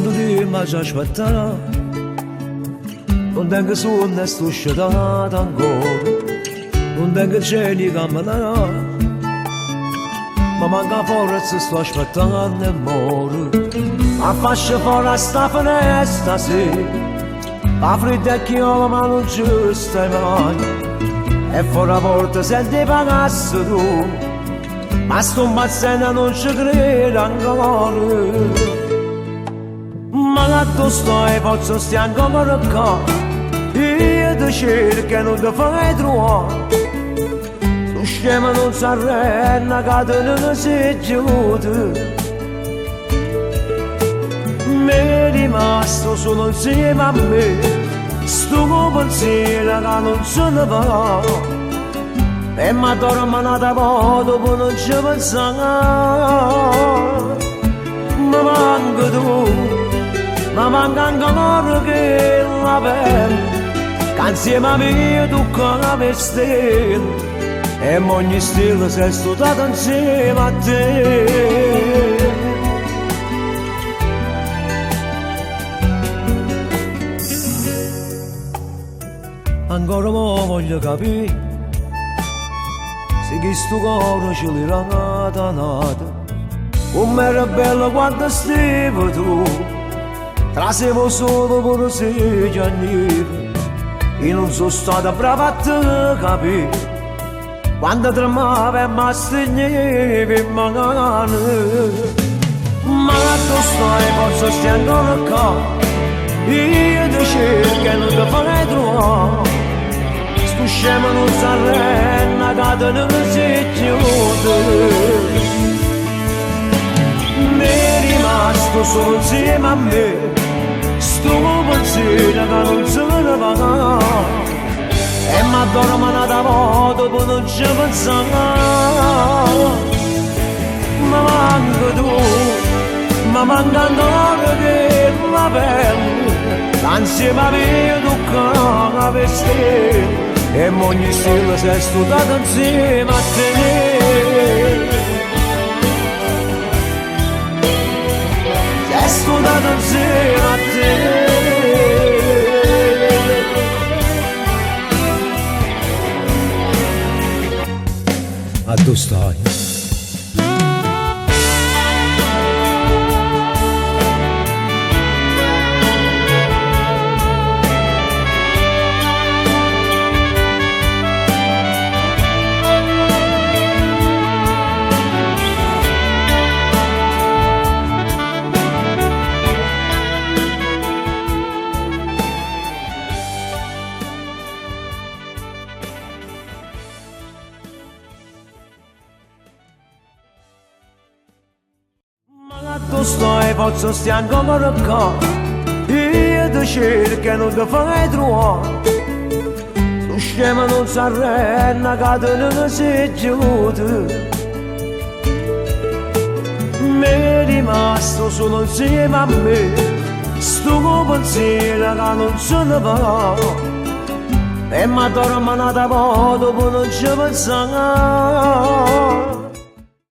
quando ti mangi aspettare, non tengo sonno e sto scedato ancora, non tengo cieli che camminare, ma manca forza sto aspettando e muore. Affascia fuori a sta finestra, sì, la fredda è chioma ma non ci stai mai, e fuori la porta senti pagasse tu, ma sto impazzendo non ci credo ancora. Ma che tu stai, forse stai ancora qua, io ti cerco e non ti fai trovare, tu scemo non si arrenda che tu non sei giuto. Mi è rimasto solo insieme a me, sto pensiero che non se ne va, e mi dormo nata po' dopo non ci pensare. Mi manca tu, ma manca ancora che la pelle, che insieme a me tu come stelle, e ogni stella sei studiata insieme a te. Ancora mo voglio capire se chi sto cuore ce l'era nata, com'era bello quando stivo tu, trasevo solo pure sei anni, io non sono stata brava a te capire, quando tremava e mi stringevi in mano. Ma tu stai, forse stai ancora qua, io ti cerco e non ti farei trovare, sto scemo non si arrenda che tu non sei giuto. Mi è rimasto solo insieme a me, sto pensiero che non se ne va, e mi addormo nata po' dopo non ci pensare. Ma manca tu, ma manca ancora che la pelle, insieme a me tu come stelle, e ogni stella sei studiata insieme a te. Sei studiata insieme a te. A tu stai. Tu stai, forse stai ancora qua, io ti cerco e non ti fai trovare, tu scemo non si arrenda che tu non sei giuto. Mi è rimasto solo insieme a me, sto pensiero che non se ne va, e mi addormo nata po' dopo non ci pensare.